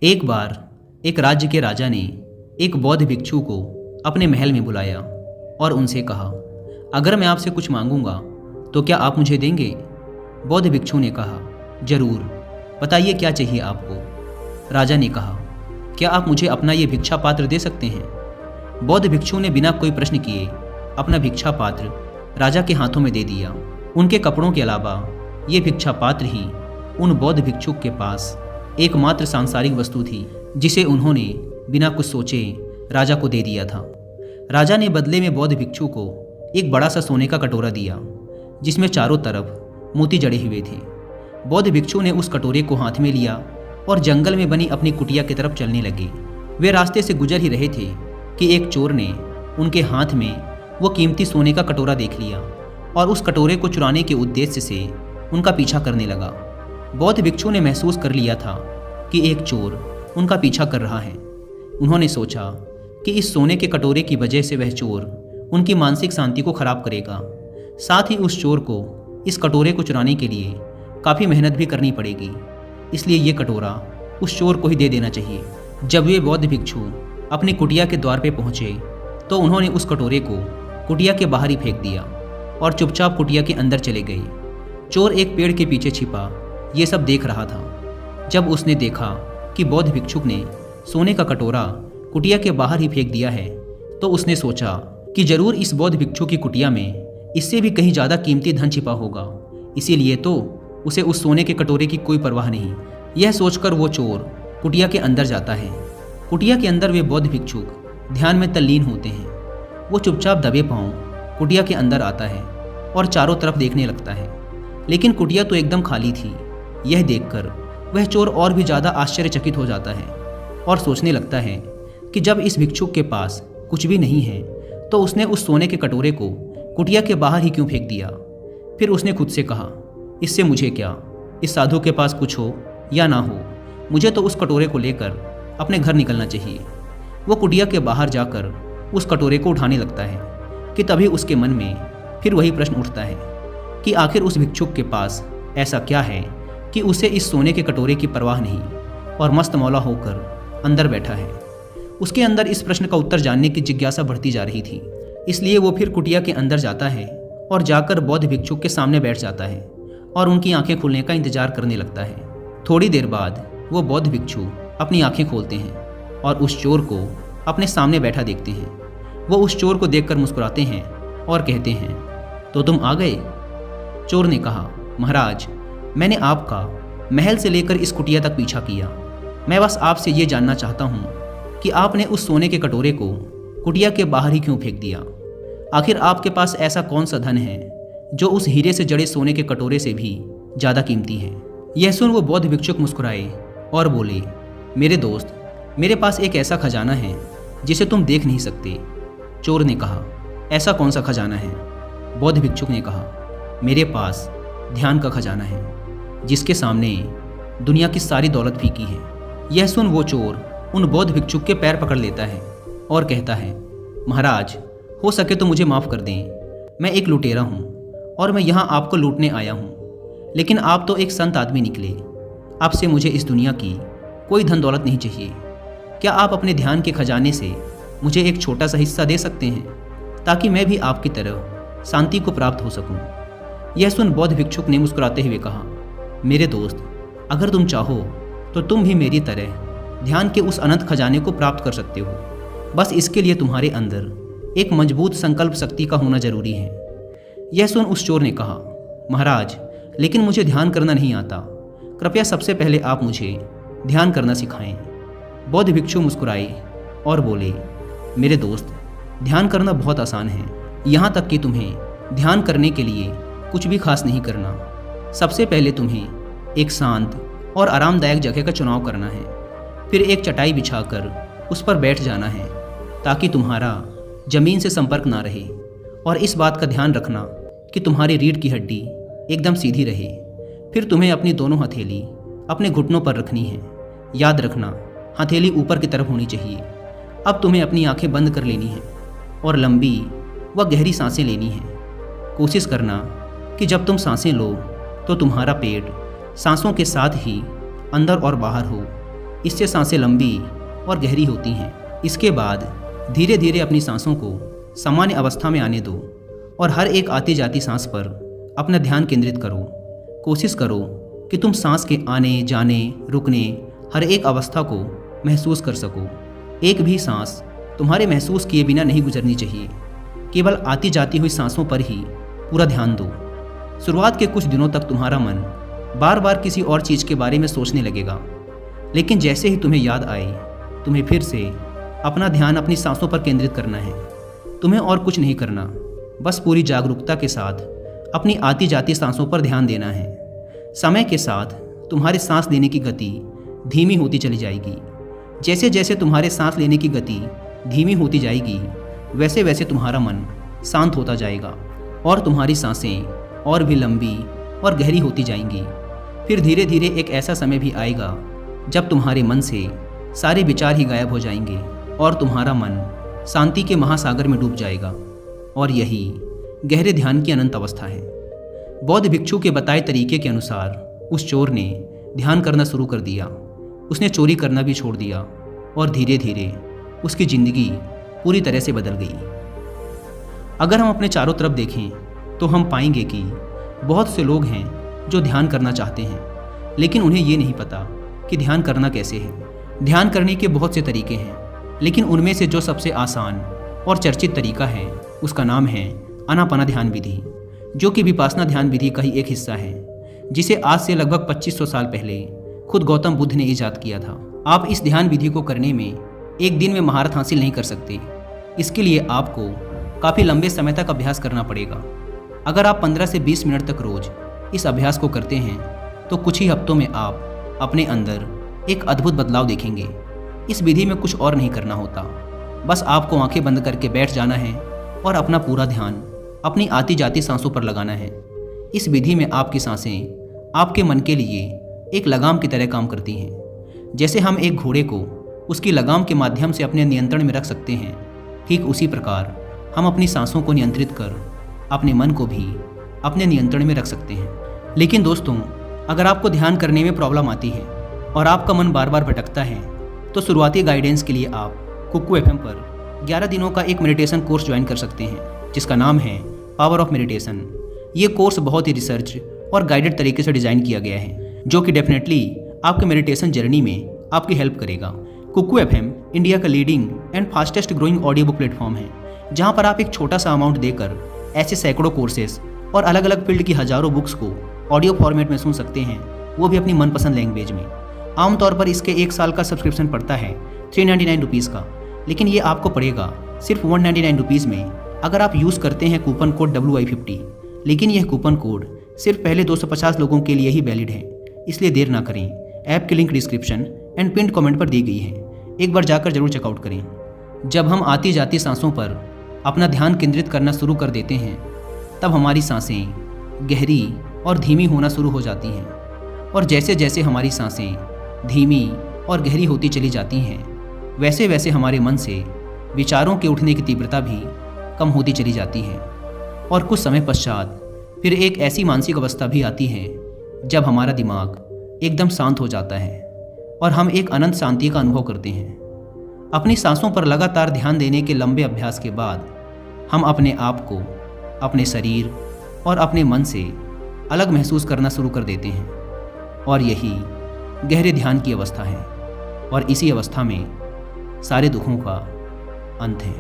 एक बार एक राज्य के राजा ने एक बौद्ध भिक्षु को अपने महल में बुलाया और उनसे कहा, अगर मैं आपसे कुछ मांगूंगा तो क्या आप मुझे देंगे? बौद्ध भिक्षु ने कहा, जरूर, बताइए क्या चाहिए आपको। राजा ने कहा, क्या आप मुझे अपना ये भिक्षा पात्र दे सकते हैं? बौद्ध भिक्षु ने बिना कोई प्रश्न किए अपना भिक्षा पात्र राजा के हाथों में दे दिया। उनके कपड़ों के अलावा ये भिक्षा पात्र ही उन बौद्ध भिक्षुक के पास एकमात्र सांसारिक वस्तु थी जिसे उन्होंने बिना कुछ सोचे राजा को दे दिया था। राजा ने बदले में बौद्ध भिक्षु को एक बड़ा सा सोने का कटोरा दिया जिसमें चारों तरफ मोती जड़े हुए थे। बौद्ध भिक्षु ने उस कटोरे को हाथ में लिया और जंगल में बनी अपनी कुटिया की तरफ चलने लगे। वे रास्ते से गुजर ही रहे थे कि एक चोर ने उनके हाथ में वो कीमती सोने का कटोरा देख लिया और उस कटोरे को चुराने के उद्देश्य से उनका पीछा करने लगा। बौद्ध भिक्षु ने महसूस कर लिया था कि एक चोर उनका पीछा कर रहा है। उन्होंने सोचा कि इस सोने के कटोरे की वजह से वह चोर उनकी मानसिक शांति को खराब करेगा। साथ ही उस चोर को इस कटोरे को चुराने के लिए काफ़ी मेहनत भी करनी पड़ेगी, इसलिए ये कटोरा उस चोर को ही दे देना चाहिए। जब वे बौद्ध भिक्षु अपनी कुटिया के द्वार पे पहुँचे तो उन्होंने उस कटोरे को कुटिया के बाहर ही फेंक दिया और चुपचाप कुटिया के अंदर चले गए। चोर एक पेड़ के पीछे छिपा ये सब देख रहा था। जब उसने देखा कि बौद्ध भिक्षुक ने सोने का कटोरा कुटिया के बाहर ही फेंक दिया है तो उसने सोचा कि जरूर इस बौद्ध भिक्षु की कुटिया में इससे भी कहीं ज़्यादा कीमती धन छिपा होगा, इसीलिए तो उसे उस सोने के कटोरे की कोई परवाह नहीं। यह सोचकर वो चोर कुटिया के अंदर जाता है। कुटिया के अंदर वे बौद्ध भिक्षुक ध्यान में तल्लीन होते हैं। वो चुपचाप दबे पांव कुटिया के अंदर आता है और चारों तरफ देखने लगता है, लेकिन कुटिया तो एकदम खाली थी। यह देखकर वह चोर और भी ज़्यादा आश्चर्यचकित हो जाता है और सोचने लगता है कि जब इस भिक्षुक के पास कुछ भी नहीं है तो उसने उस सोने के कटोरे को कुटिया के बाहर ही क्यों फेंक दिया। फिर उसने खुद से कहा, इससे मुझे क्या, इस साधु के पास कुछ हो या ना हो, मुझे तो उस कटोरे को लेकर अपने घर निकलना चाहिए। वो कुटिया के बाहर जाकर उस कटोरे को उठाने लगता है कि तभी उसके मन में फिर वही प्रश्न उठता है कि आखिर उस भिक्षुक के पास ऐसा क्या है कि उसे इस सोने के कटोरे की परवाह नहीं और मस्त मौला होकर अंदर बैठा है। उसके अंदर इस प्रश्न का उत्तर जानने की जिज्ञासा बढ़ती जा रही थी, इसलिए वो फिर कुटिया के अंदर जाता है और जाकर बौद्ध भिक्षुक के सामने बैठ जाता है और उनकी आंखें खुलने का इंतजार करने लगता है। थोड़ी देर बाद वो बौद्ध भिक्षु अपनी आंखें खोलते हैं और उस चोर को अपने सामने बैठा देखते हैं। वो उस चोर को देखकर मुस्कुराते हैं और कहते हैं, तो तुम आ गए? चोर ने कहा, महाराज, मैंने आपका महल से लेकर इस कुटिया तक पीछा किया। मैं बस आपसे ये जानना चाहता हूँ कि आपने उस सोने के कटोरे को कुटिया के बाहर ही क्यों फेंक दिया? आखिर आपके पास ऐसा कौन सा धन है जो उस हीरे से जड़े सोने के कटोरे से भी ज़्यादा कीमती है? यह सुन वो बौद्ध भिक्षुक मुस्कुराए और बोले, मेरे दोस्त, मेरे पास एक ऐसा खजाना है जिसे तुम देख नहीं सकते। चोर ने कहा, ऐसा कौन सा खजाना है? बौद्ध भिक्षुक ने कहा, मेरे पास ध्यान का खजाना है जिसके सामने दुनिया की सारी दौलत फीकी है। यह सुन वो चोर उन बौद्ध भिक्षुक के पैर पकड़ लेता है और कहता है, महाराज, हो सके तो मुझे माफ़ कर दें। मैं एक लुटेरा हूँ और मैं यहाँ आपको लूटने आया हूँ, लेकिन आप तो एक संत आदमी निकले। आपसे मुझे इस दुनिया की कोई धन दौलत नहीं चाहिए। क्या आप अपने ध्यान के खजाने से मुझे एक छोटा सा हिस्सा दे सकते हैं ताकि मैं भी आपकी तरह शांति को प्राप्त हो सकूं? यह सुन बौद्ध भिक्षुक ने मुस्कुराते हुए कहा, मेरे दोस्त, अगर तुम चाहो तो तुम भी मेरी तरह ध्यान के उस अनंत खजाने को प्राप्त कर सकते हो। बस इसके लिए तुम्हारे अंदर एक मजबूत संकल्प शक्ति का होना जरूरी है। यह सुन उस चोर ने कहा, महाराज, लेकिन मुझे ध्यान करना नहीं आता। कृपया सबसे पहले आप मुझे ध्यान करना सिखाएं। बौद्ध भिक्षु मुस्कुराए और बोले, मेरे दोस्त, ध्यान करना बहुत आसान है। यहाँ तक कि तुम्हें ध्यान करने के लिए कुछ भी खास नहीं करना। सबसे पहले तुम्हें एक शांत और आरामदायक जगह का चुनाव करना है। फिर एक चटाई बिछाकर उस पर बैठ जाना है ताकि तुम्हारा ज़मीन से संपर्क ना रहे, और इस बात का ध्यान रखना कि तुम्हारी रीढ़ की हड्डी एकदम सीधी रहे। फिर तुम्हें अपनी दोनों हथेली अपने घुटनों पर रखनी है। याद रखना, हथेली ऊपर की तरफ होनी चाहिए। अब तुम्हें अपनी आंखें बंद कर लेनी है और लंबी व गहरी सांसें लेनी है। कोशिश करना कि जब तुम सांसें लो तो तुम्हारा पेट सांसों के साथ ही अंदर और बाहर हो। इससे सांसें लंबी और गहरी होती हैं। इसके बाद धीरे धीरे अपनी सांसों को सामान्य अवस्था में आने दो और हर एक आती जाती सांस पर अपना ध्यान केंद्रित करो। कोशिश करो कि तुम सांस के आने जाने रुकने हर एक अवस्था को महसूस कर सको। एक भी सांस तुम्हारे महसूस किए बिना नहीं गुजरनी चाहिए। केवल आती जाती हुई सांसों पर ही पूरा ध्यान दो। शुरुआत के कुछ दिनों तक तुम्हारा मन बार बार किसी और चीज़ के बारे में सोचने लगेगा, लेकिन जैसे ही तुम्हें याद आए तुम्हें फिर से अपना ध्यान अपनी सांसों पर केंद्रित करना है। तुम्हें और कुछ नहीं करना, बस पूरी जागरूकता के साथ अपनी आती जाती सांसों पर ध्यान देना है। समय के साथ तुम्हारी सांस लेने की गति धीमी होती चली जाएगी। जैसे जैसे तुम्हारे सांस लेने की गति धीमी होती जाएगी वैसे वैसे तुम्हारा मन शांत होता जाएगा और तुम्हारी सांसें और भी लंबी और गहरी होती जाएंगी। फिर धीरे धीरे एक ऐसा समय भी आएगा जब तुम्हारे मन से सारे विचार ही गायब हो जाएंगे और तुम्हारा मन शांति के महासागर में डूब जाएगा। और यही गहरे ध्यान की अनंत अवस्था है। बौद्ध भिक्षु के बताए तरीके के अनुसार उस चोर ने ध्यान करना शुरू कर दिया। उसने चोरी करना भी छोड़ दिया और धीरे धीरे उसकी ज़िंदगी पूरी तरह से बदल गई। अगर हम अपने चारों तरफ देखें तो हम पाएंगे कि बहुत से लोग हैं जो ध्यान करना चाहते हैं, लेकिन उन्हें ये नहीं पता कि ध्यान करना कैसे है। ध्यान करने के बहुत से तरीके हैं, लेकिन उनमें से जो सबसे आसान और चर्चित तरीका है उसका नाम है आनापाना ध्यान विधि, जो कि विपासना ध्यान विधि का ही एक हिस्सा है, जिसे आज से लगभग 2500 साल पहले खुद गौतम बुद्ध ने ईजाद किया था। आप इस ध्यान विधि को करने में एक दिन में महारत हासिल नहीं कर सकते। इसके लिए आपको काफ़ी लंबे समय तक अभ्यास करना पड़ेगा। अगर आप 15 से 20 मिनट तक रोज इस अभ्यास को करते हैं तो कुछ ही हफ्तों में आप अपने अंदर एक अद्भुत बदलाव देखेंगे। इस विधि में कुछ और नहीं करना होता, बस आपको आंखें बंद करके बैठ जाना है और अपना पूरा ध्यान अपनी आती जाती सांसों पर लगाना है। इस विधि में आपकी सांसें आपके मन के लिए एक लगाम की तरह काम करती हैं। जैसे हम एक घोड़े को उसकी लगाम के माध्यम से अपने नियंत्रण में रख सकते हैं, ठीक उसी प्रकार हम अपनी सांसों को नियंत्रित कर अपने मन को भी अपने नियंत्रण में रख सकते हैं। लेकिन दोस्तों, अगर आपको ध्यान करने में प्रॉब्लम आती है और आपका मन बार बार भटकता है तो शुरुआती गाइडेंस के लिए आप कुकू FM पर 11 दिनों का एक मेडिटेशन कोर्स ज्वाइन कर सकते हैं, जिसका नाम है पावर ऑफ मेडिटेशन। ये कोर्स बहुत ही रिसर्च और गाइडेड तरीके से डिज़ाइन किया गया है, जो कि डेफिनेटली आपके मेडिटेशन जर्नी में आपकी हेल्प करेगा। कुकू FM इंडिया का leading and fastest growing audio book platform है, जहाँ पर आप एक छोटा सा अमाउंट देकर ऐसे सैकड़ों कोर्सेज और अलग अलग फील्ड की हज़ारों बुक्स को ऑडियो फॉर्मेट में सुन सकते हैं, वो भी अपनी मनपसंद लैंग्वेज में। आमतौर पर इसके 1 साल का सब्सक्रिप्शन पड़ता है 399 रुपीज़ का, लेकिन ये आपको पड़ेगा सिर्फ 199 रुपीज़ में अगर आप यूज़ करते हैं कूपन कोड WI50। लेकिन यह कूपन कोड सिर्फ पहले 250 लोगों के लिए ही वैलिड है, इसलिए देर ना करें। ऐप की link description and pin comment पर दी गई है, एक बार जाकर जरूर चेकआउट करें। जब हम आती जाती सांसों पर अपना ध्यान केंद्रित करना शुरू कर देते हैं तब हमारी सांसें गहरी और धीमी होना शुरू हो जाती हैं, और जैसे जैसे हमारी सांसें धीमी और गहरी होती चली जाती हैं वैसे वैसे हमारे मन से विचारों के उठने की तीव्रता भी कम होती चली जाती है। और कुछ समय पश्चात फिर एक ऐसी मानसिक अवस्था भी आती है जब हमारा दिमाग एकदम शांत हो जाता है और हम एक अनंत शांति का अनुभव करते हैं। अपनी सांसों पर लगातार ध्यान देने के लंबे अभ्यास के बाद हम अपने आप को अपने शरीर और अपने मन से अलग महसूस करना शुरू कर देते हैं, और यही गहरे ध्यान की अवस्था है। और इसी अवस्था में सारे दुखों का अंत है।